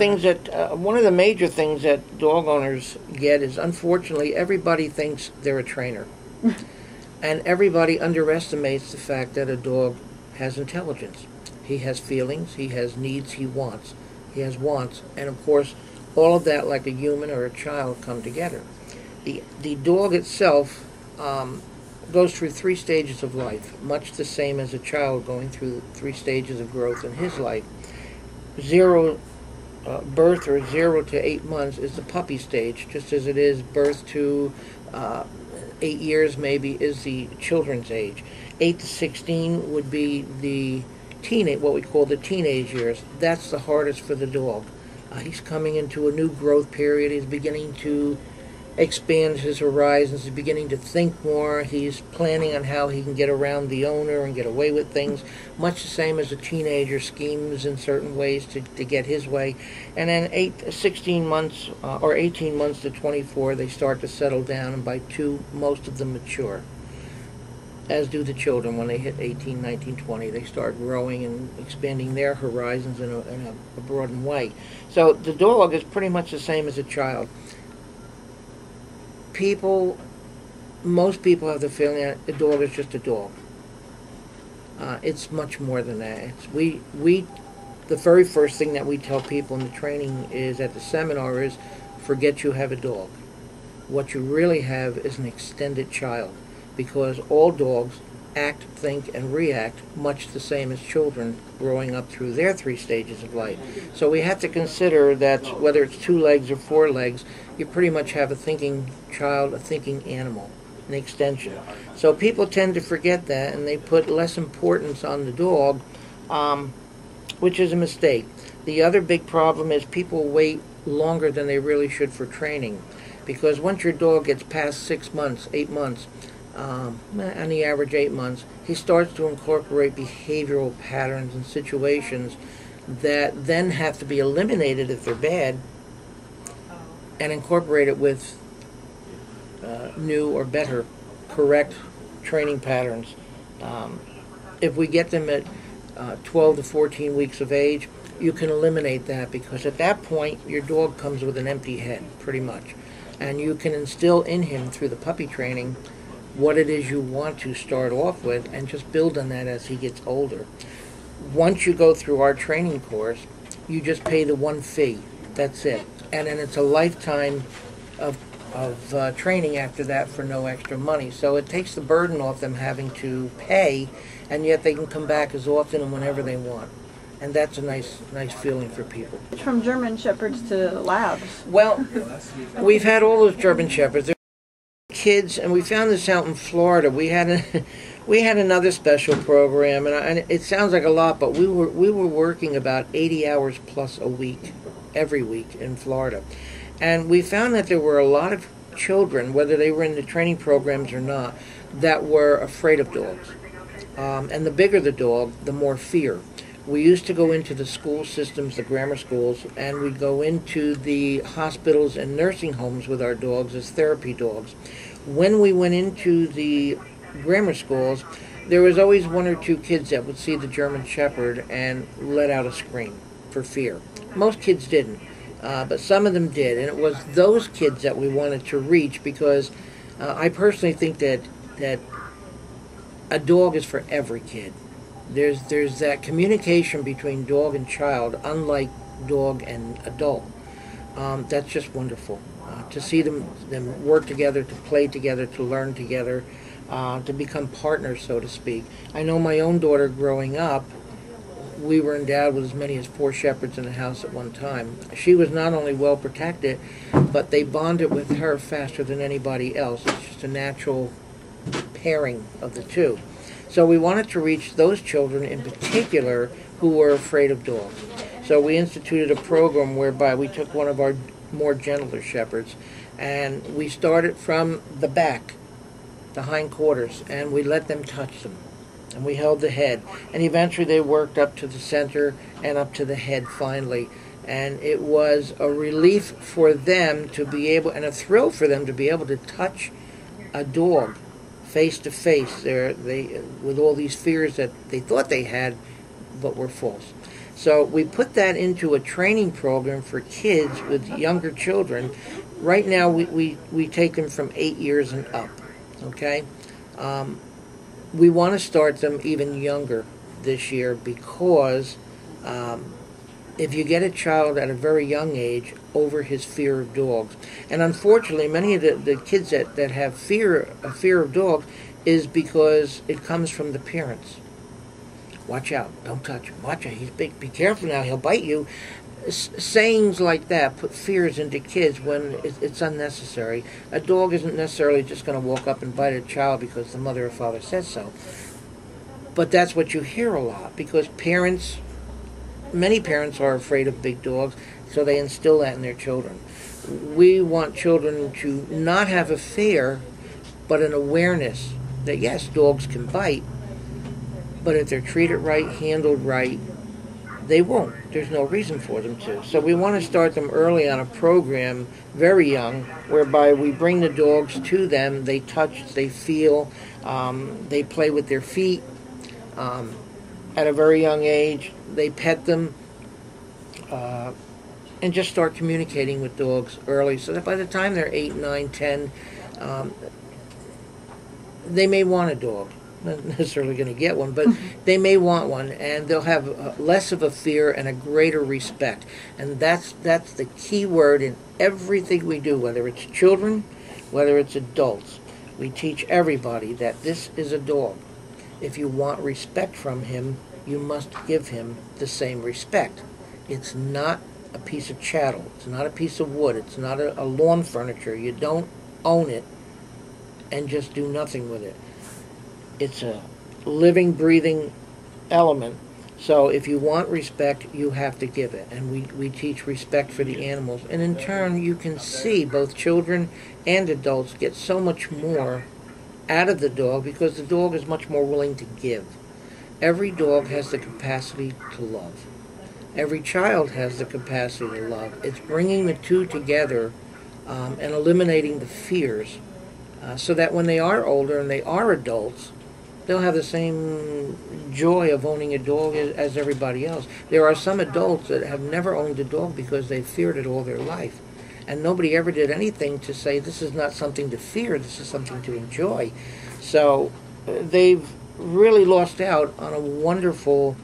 things that one of the major things that dog owners get is, unfortunately, everybody thinks they're a trainer, and everybody underestimates the fact that a dog has intelligence. He has feelings, he has needs, he has wants, and of course, all of that, like a human or a child, come together. The dog itself goes through 3 stages of life, much the same as a child going through 3 stages of growth in his life. Birth, or 0 to 8 months, is the puppy stage, just as it is birth to 8 years maybe is the children's age. 8 to 16 would be the what we call the teenage years. That's the hardest for the dog. He's coming into a new growth period. He's beginning to expand his horizons. He's beginning to think more. He's planning on how he can get around the owner and get away with things, much the same as a teenager schemes in certain ways to get his way. And then 16 months or 18 months to 24, they start to settle down, and by 2, most of them mature. As do the children. When they hit 18, 19, 20, they start growing and expanding their horizons in a broadened way. So the dog is pretty much the same as a child. Most people have the feeling that a dog is just a dog. It's much more than that. The very first thing that we tell people in the training is at the seminar is, forget you have a dog. What you really have is an extended child, because all dogs act, think, and react much the same as children growing up through their 3 stages of life. So we have to consider that whether it's 2 legs or 4 legs, you pretty much have a thinking child, a thinking animal, an extension. So people tend to forget that, and they put less importance on the dog, which is a mistake. The other big problem is people wait longer than they really should for training, because once your dog gets past 6 months, 8 months, on the average 8 months, he starts to incorporate behavioral patterns and situations that then have to be eliminated if they're bad, and incorporated with new or better, correct training patterns. If we get them at 12 to 14 weeks of age, you can eliminate that, because at that point your dog comes with an empty head, pretty much. And you can instill in him, through the puppy training, what it is you want to start off with, and just build on that as he gets older. Once you go through our training course, you just pay the 1 fee. That's it. And then it's a lifetime of training after that for no extra money. So it takes the burden off them having to pay, and yet they can come back as often and whenever they want. And that's a nice feeling for people. From German Shepherds to Labs. Well, we've had all those German Shepherds. Kids, and we found this out in Florida. We had another special program, and it sounds like a lot, but we were working about 80 hours plus a week, every week in Florida, and we found that there were a lot of children, whether they were in the training programs or not, that were afraid of dogs. And the bigger the dog, the more fear. We used to go into the school systems, the grammar schools, and we'd go into the hospitals and nursing homes with our dogs as therapy dogs. When we went into the grammar schools, there was always 1 or 2 kids that would see the German Shepherd and let out a scream for fear. Most kids didn't, but some of them did, and it was those kids that we wanted to reach, because I personally think that a dog is for every kid. There's that communication between dog and child, unlike dog and adult. That's just wonderful. To see them work together, to play together, to learn together, to become partners, so to speak. I know my own daughter growing up, we were endowed with as many as 4 shepherds in the house at one time. She was not only well protected, but they bonded with her faster than anybody else. It's just a natural pairing of the two. So we wanted to reach those children in particular who were afraid of dogs. So we instituted a program whereby we took one of our more gentler shepherds, and we started from the back, the hindquarters, and we let them touch them. And we held the head. And eventually they worked up to the center and up to the head finally. And it was a relief for them to be able, and a thrill for them to be able to touch a dog face to face. With all these fears that they thought they had, but were false. So we put that into a training program for kids with younger children. Right now we take them from 8 years and up, okay? We want to start them even younger this year because if you get a child at a very young age over his fear of dogs, and unfortunately many of the kids that have a fear of dogs is because it comes from the parents. Watch out, don't touch him, watch out, he's big, be careful now, he'll bite you. Sayings like that put fears into kids when it's unnecessary. A dog isn't necessarily just going to walk up and bite a child because the mother or father says so. But that's what you hear a lot because many parents are afraid of big dogs, so they instill that in their children. We want children to not have a fear, but an awareness that yes, dogs can bite, but if they're treated right, handled right, they won't. There's no reason for them to. So we want to start them early on a program, very young, whereby we bring the dogs to them, they touch, they feel, they play with their feet. At a very young age, they pet them, and just start communicating with dogs early so that by the time they're 8, 9, 10, they may want a dog. Not necessarily going to get one, but they may want one, and they'll have less of a fear and a greater respect. And that's the key word in everything we do, whether it's children, whether it's adults. We teach everybody that this is a dog. If you want respect from him, you must give him the same respect. It's not a piece of chattel. It's not a piece of wood. It's not a lawn furniture. You don't own it and just do nothing with it. It's a living, breathing element. So if you want respect, you have to give it. And we teach respect for the animals. And in turn, you can see both children and adults get so much more out of the dog because the dog is much more willing to give. Every dog has the capacity to love. Every child has the capacity to love. It's bringing the two together and eliminating the fears so that when they are older and they are adults, they'll have the same joy of owning a dog as everybody else. There are some adults that have never owned a dog because they feared it all their life. And nobody ever did anything to say this is not something to fear, this is something to enjoy. So they've really lost out on a wonderful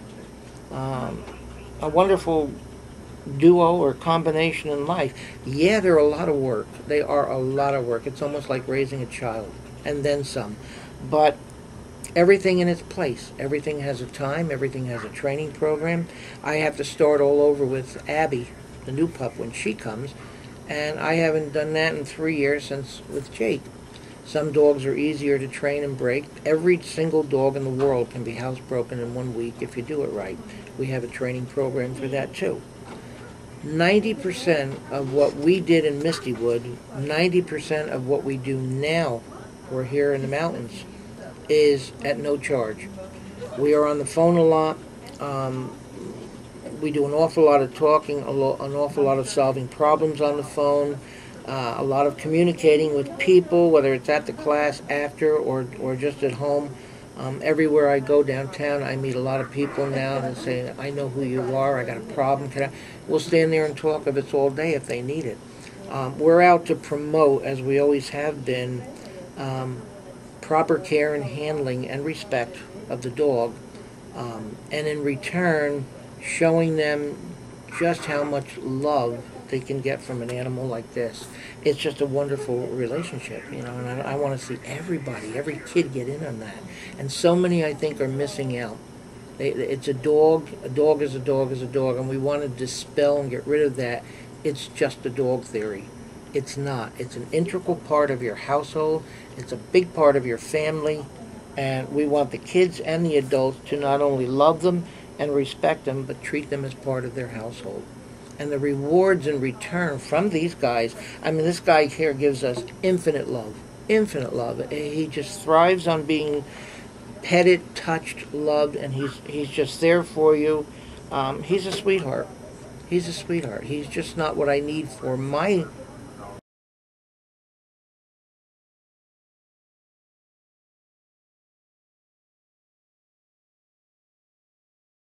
duo or combination in life. Yeah, they're a lot of work. They are a lot of work. It's almost like raising a child, and then some. But everything in its place. Everything has a time. Everything has a training program. I have to start all over with Abby, the new pup, when she comes. And I haven't done that in 3 years since with Jake. Some dogs are easier to train and break. Every single dog in the world can be housebroken in 1 week if you do it right. We have a training program for that too. 90% of what we did in Mistywood, 90% of what we do now, we're here in the mountains, is at no charge. We are on the phone a lot. We do an awful lot of talking, an awful lot of solving problems on the phone, a lot of communicating with people, whether it's at the class, after, or just at home. Everywhere I go downtown, I meet a lot of people now that say, I know who you are, I got a problem. We'll stand there and talk if it's all day if they need it. We're out to promote, as we always have been, proper care and handling and respect of the dog, and in return, showing them just how much love they can get from an animal like this. It's just a wonderful relationship, you know, and I want to see everybody, every kid get in on that. And so many, I think, are missing out. It's a dog is a dog is a dog, and we want to dispel and get rid of that. It's just a dog theory. It's not. It's an integral part of your household. It's a big part of your family, and we want the kids and the adults to not only love them and respect them, but treat them as part of their household. And the rewards in return from these guys, I mean, this guy here gives us infinite love. Infinite love. He just thrives on being petted, touched, loved, and he's just there for you. He's a sweetheart. He's a sweetheart. He's just not what I need for my